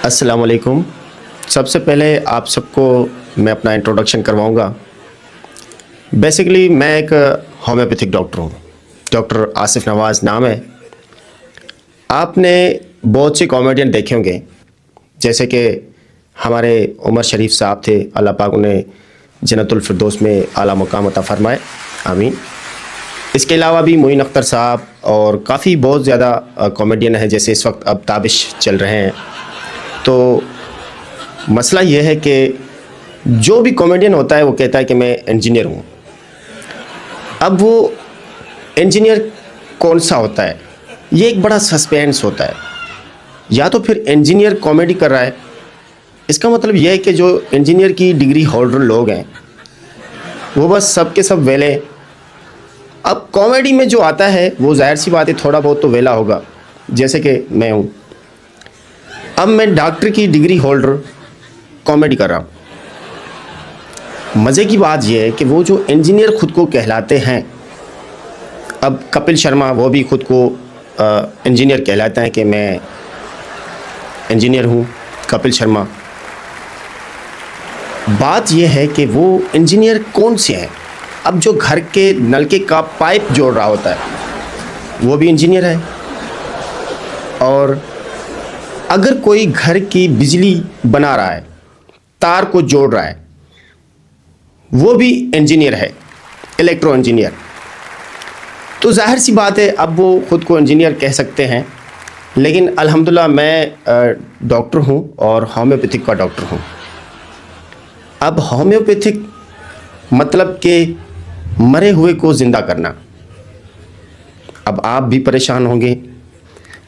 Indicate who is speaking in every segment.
Speaker 1: अस्सलाम वालेकुम। सबसे पहले आप सबको मैं अपना इंट्रोडक्शन करवाऊंगा। बेसिकली मैं एक होम्योपैथिक डॉक्टर हूँ। डॉक्टर आसिफ नवाज़ नाम है। आपने बहुत से कॉमेडियन देखे होंगे, जैसे कि हमारे उमर शरीफ साहब थे, अल्लाह पाक उन्हें जन्नतुल फिरदौस में आला मुकाम अता फरमाए, आमीन। इसके अलावा भी मोइन अख्तर साहब और काफ़ी बहुत ज़्यादा कॉमेडियन हैं, जैसे इस वक्त अब ताबिश चल रहे हैं। तो मसला ये है कि जो भी कॉमेडियन होता है वो कहता है कि मैं इंजीनियर हूँ। अब वो इंजीनियर कौन सा होता है, ये एक बड़ा सस्पेंस होता है। या तो फिर इंजीनियर कॉमेडी कर रहा है, इसका मतलब यह है कि जो इंजीनियर की डिग्री होल्डर लोग हैं वो बस सब के सब वेले। अब कॉमेडी में जो आता है वो जाहिर सी बात है थोड़ा बहुत तो वेला होगा, जैसे कि मैं हूँ। अब मैं डॉक्टर की डिग्री होल्डर कॉमेडी कर रहा हूँ। मज़े की बात यह है कि वो जो इंजीनियर ख़ुद को कहलाते हैं, अब कपिल शर्मा वो भी ख़ुद को इंजीनियर कहलाते हैं कि मैं इंजीनियर हूँ, कपिल शर्मा। बात यह है कि वो इंजीनियर कौन से हैं। अब जो घर के नलके का पाइप जोड़ रहा होता है वो भी इंजीनियर है, और अगर कोई घर की बिजली बना रहा है, तार को जोड़ रहा है, वो भी इंजीनियर है, इलेक्ट्रो इंजीनियर। तो जाहिर सी बात है अब वो ख़ुद को इंजीनियर कह सकते हैं। लेकिन अल्हम्दुलिल्लाह मैं डॉक्टर हूँ और होम्योपैथिक का डॉक्टर हूँ। अब होम्योपैथिक मतलब कि मरे हुए को ज़िंदा करना। अब आप भी परेशान होंगे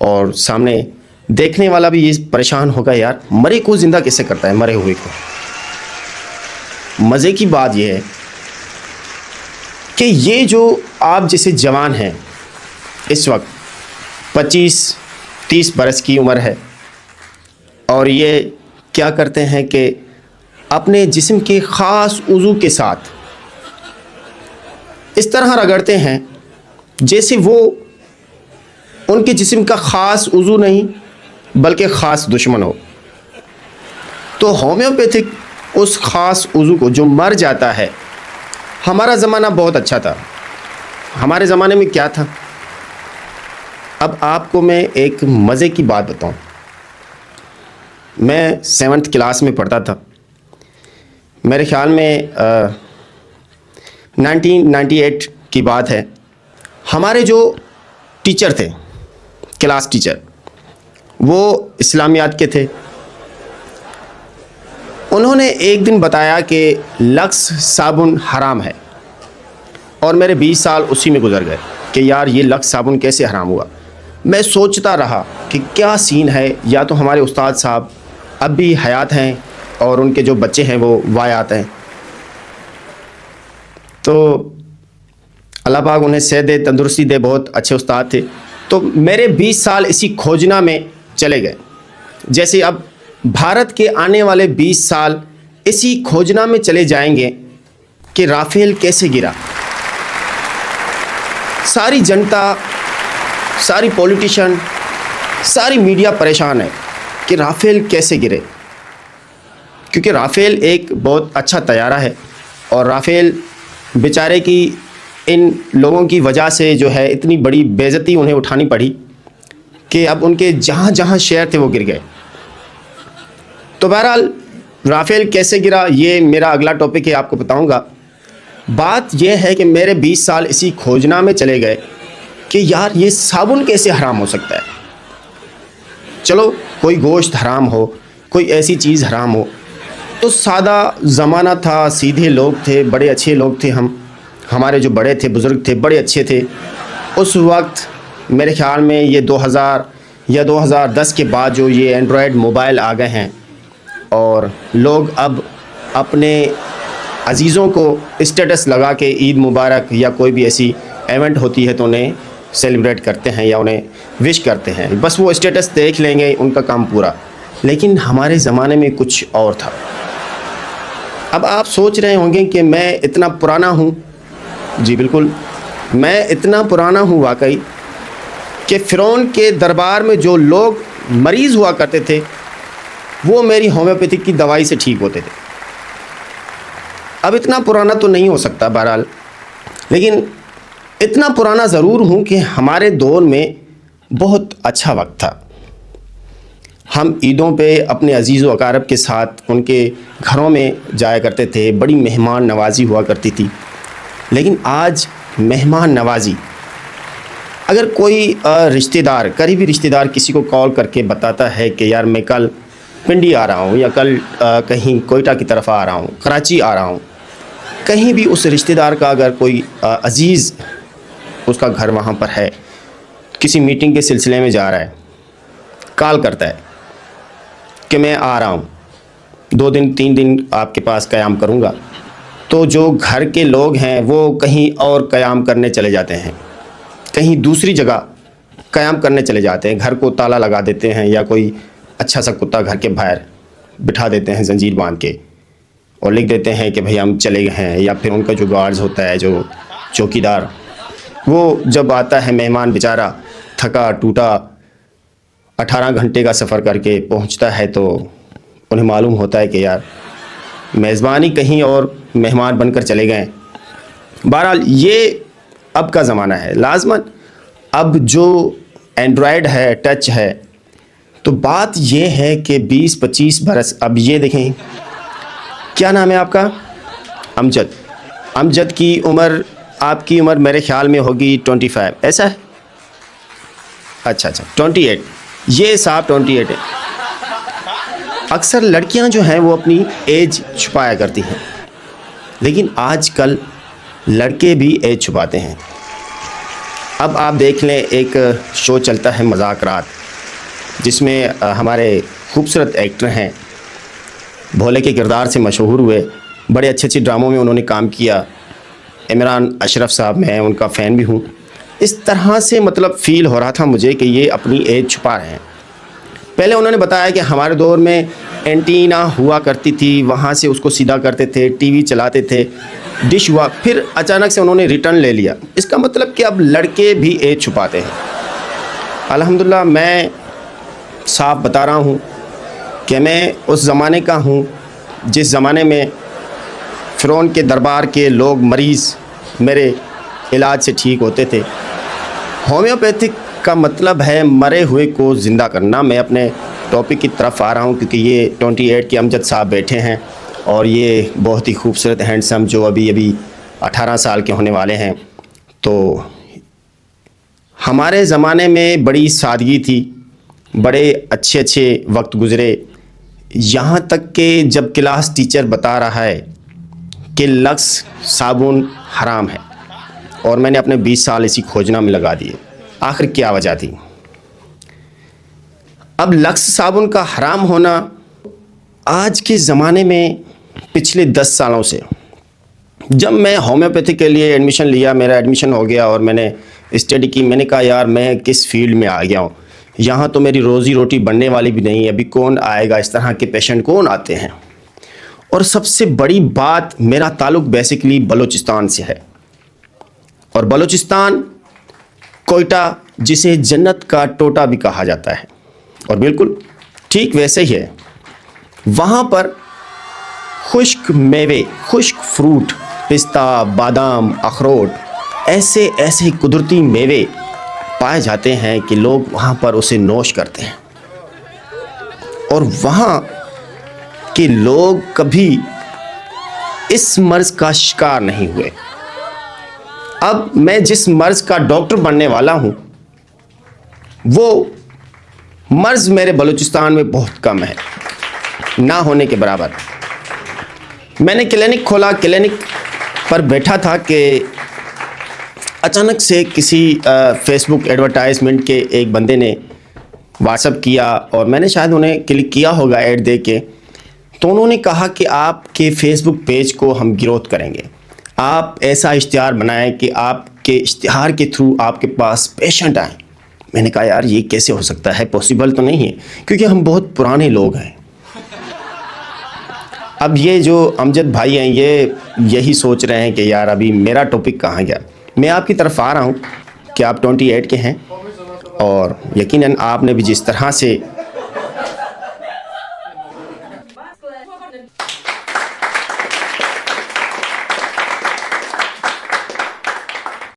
Speaker 1: और सामने देखने वाला भी ये परेशान होगा, यार मरे को ज़िंदा कैसे करता है, मरे हुए को। मज़े की बात यह है कि ये जो आप जैसे जवान हैं, इस वक्त 25-30 बरस की उम्र है, और ये क्या करते हैं कि अपने जिस्म के ख़ास उज़ू के साथ इस तरह रगड़ते हैं जैसे वो उनके जिस्म का ख़ास उज़ू नहीं बल्कि ख़ास दुश्मन हो। तो होम्योपैथिक उस ख़ास उज़ू को जो मर जाता है। हमारा ज़माना बहुत अच्छा था। हमारे ज़माने में क्या था, अब आपको मैं एक मज़े की बात बताऊं। मैं 7th क्लास में पढ़ता था, मेरे ख़्याल में 1998 की बात है। हमारे जो टीचर थे, क्लास टीचर, वो इस्लामियात के थे। उन्होंने एक दिन बताया कि लक्स साबुन हराम है, और मेरे 20 साल उसी में गुजर गए कि यार ये लक्स साबुन कैसे हराम हुआ। मैं सोचता रहा कि क्या सीन है। या तो हमारे उस्ताद साहब अब भी हयात हैं और उनके जो बच्चे हैं वो वायात हैं, तो अल्लाह पाक उन्हें सेहत दे, तंदुरुस्ती दे, बहुत अच्छे उस्ताद थे। तो मेरे 20 साल इसी खोजना में चले गए। जैसे अब भारत के आने वाले 20 साल इसी खोजना में चले जाएंगे कि राफेल कैसे गिरा। सारी जनता, सारी पॉलिटिशियन, सारी मीडिया परेशान है कि राफेल कैसे गिरे, क्योंकि राफेल एक बहुत अच्छा तैयारा है, और राफेल बेचारे की इन लोगों की वजह से जो है इतनी बड़ी बेइज्जती उन्हें उठानी पड़ी कि अब उनके जहाँ जहाँ शेयर थे वो गिर गए। तो बहरहाल राफेल कैसे गिरा ये मेरा अगला टॉपिक है, आपको बताऊंगा। बात यह है कि मेरे 20 साल इसी खोजना में चले गए कि यार ये साबुन कैसे हराम हो सकता है। चलो कोई गोश्त हराम हो, कोई ऐसी चीज़ हराम हो, तो सादा ज़माना था, सीधे लोग थे, बड़े अच्छे लोग थे। हमारे जो बड़े थे, बुज़ुर्ग थे, बड़े अच्छे थे। उस वक्त मेरे ख़्याल में ये 2000 या 2010 के बाद जो ये एंड्रॉयड मोबाइल आ गए हैं, और लोग अब अपने अज़ीज़ों को स्टेटस लगा के ईद मुबारक या कोई भी ऐसी इवेंट होती है तो उन्हें सेलिब्रेट करते हैं या उन्हें विश करते हैं। बस वो स्टेटस देख लेंगे, उनका काम पूरा। लेकिन हमारे ज़माने में कुछ और था। अब आप सोच रहे होंगे कि मैं इतना पुराना हूँ। जी बिल्कुल, मैं इतना पुराना हूँ वाकई कि फ़िरौन के दरबार में जो लोग मरीज़ हुआ करते थे वो मेरी होम्योपैथिक की दवाई से ठीक होते थे। अब इतना पुराना तो नहीं हो सकता बहरहाल, लेकिन इतना पुराना ज़रूर हूँ कि हमारे दौर में बहुत अच्छा वक्त था। हम ईदों पे अपने अजीज़ व अकारब के साथ उनके घरों में जाया करते थे, बड़ी मेहमान नवाजी हुआ करती थी। लेकिन आज मेहमान नवाजी, अगर कोई रिश्तेदार, करीबी रिश्तेदार किसी को कॉल करके बताता है कि यार मैं कल पिंडी आ रहा हूँ या कल कहीं कोयटा की तरफ आ रहा हूँ, कराची आ रहा हूँ, कहीं भी उस रिश्तेदार का अगर कोई अजीज़ उसका घर वहाँ पर है, किसी मीटिंग के सिलसिले में जा रहा है, कॉल करता है कि मैं आ रहा हूँ, 2 दिन 3 दिन आपके पास क़याम करूँगा, तो जो घर के लोग हैं वो कहीं और क़याम करने चले जाते हैं, कहीं दूसरी जगह क़याम करने चले जाते हैं, घर को ताला लगा देते हैं या कोई अच्छा सा कुत्ता घर के बाहर बिठा देते हैं जंजीर बांध के और लिख देते हैं कि भाई हम चले गए हैं। या फिर उनका जो गार्ड्स होता है, जो चौकीदार, वो जब आता है मेहमान बेचारा थका टूटा 18 घंटे का सफ़र करके पहुंचता है, तो उन्हें मालूम होता है कि यार मेज़बानी कहीं और मेहमान बनकर चले गए। बहरहाल ये अब का ज़माना है लाजमन। अब जो एंड्रॉयड है, टच है, तो बात ये है कि 20-25 बरस, अब ये देखें, क्या नाम है आपका? अमजद। अमजद की उम्र, आपकी उम्र मेरे ख़्याल में होगी 25, ऐसा है? अच्छा 28, ये साहब 28 है। अक्सर लड़कियां जो हैं वो अपनी एज छुपाया करती हैं, लेकिन आजकल लड़के भी एज छुपाते हैं। अब आप देख लें, एक शो चलता है मज़ाक रात, जिसमें हमारे खूबसूरत एक्टर हैं, भोले के किरदार से मशहूर हुए, बड़े अच्छे अच्छे ड्रामों में उन्होंने काम किया। इमरान अशरफ साहब, मैं उनका फ़ैन भी हूँ। इस तरह से मतलब फ़ील हो रहा था मुझे कि ये अपनी एज छुपा रहे हैं। पहले उन्होंने बताया कि हमारे दौर में एंटीना हुआ करती थी, वहाँ से उसको सीधा करते थे, टीवी चलाते थे, डिश हुआ, फिर अचानक से उन्होंने रिटर्न ले लिया। इसका मतलब कि अब लड़के भी एज छुपाते हैं। अल्हम्दुलिल्लाह मैं साफ बता रहा हूँ कि मैं उस ज़माने का हूँ जिस ज़माने में फ़िरौन के दरबार के लोग मरीज़ मेरे इलाज से ठीक होते थे। होम्योपैथिक का मतलब है मरे हुए को ज़िंदा करना। मैं अपने टॉपिक की तरफ आ रहा हूँ क्योंकि ये 28 के अमजद साहब बैठे हैं और ये बहुत ही खूबसूरत हैंडसम, जो अभी 18 साल के होने वाले हैं। तो हमारे ज़माने में बड़ी सादगी थी, बड़े अच्छे अच्छे वक्त गुज़रे, यहाँ तक कि जब क्लास टीचर बता रहा है कि लक्स साबुन हराम है और मैंने अपने 20 साल इसी खोजना में लगा दिए, आखिर क्या वजह थी? अब लक्स साबुन का हराम होना आज के ज़माने में पिछले 10 सालों से, जब मैं होम्योपैथी के लिए एडमिशन लिया, मेरा एडमिशन हो गया और मैंने स्टडी की, मैंने कहा यार मैं किस फील्ड में आ गया हूँ, यहाँ तो मेरी रोज़ी रोटी बनने वाली भी नहीं है, अभी कौन आएगा, इस तरह के पेशेंट कौन आते हैं। और सबसे बड़ी बात, मेरा ताल्लुक़ बेसिकली बलूचिस्तान से है और बलूचिस्तान, कोयटा, जिसे जन्नत का टोटा भी कहा जाता है, और बिल्कुल ठीक वैसे ही है। वहाँ पर खुश्क मेवे, खुश्क फ्रूट, पिस्ता, बादाम, अखरोट, ऐसे ऐसे कुदरती मेवे पाए जाते हैं कि लोग वहाँ पर उसे नोश करते हैं और वहाँ के लोग कभी इस मर्ज़ का शिकार नहीं हुए। अब मैं जिस मर्ज़ का डॉक्टर बनने वाला हूँ, वो मर्ज़ मेरे बलूचिस्तान में बहुत कम है, ना होने के बराबर। मैंने क्लिनिक खोला, क्लिनिक पर बैठा था कि अचानक से किसी फेसबुक एडवर्टाइजमेंट के एक बंदे ने व्हाट्सअप किया और मैंने शायद उन्हें क्लिक किया होगा ऐड दे के, तो उन्होंने कहा कि आपके फेसबुक पेज को हम ग्रोथ करेंगे, आप ऐसा इश्तिहार बनाएं कि आपके इश्तिहार के थ्रू आपके पास पेशेंट आएँ। मैंने कहा यार ये कैसे हो सकता है, पॉसिबल तो नहीं है, क्योंकि हम बहुत पुराने लोग हैं। अब ये जो अमजद भाई हैं, ये यही सोच रहे हैं कि यार अभी मेरा टॉपिक कहाँ गया। मैं आपकी तरफ आ रहा हूँ कि आप 28 के हैं और यकीनन आपने भी जिस तरह से
Speaker 2: आपने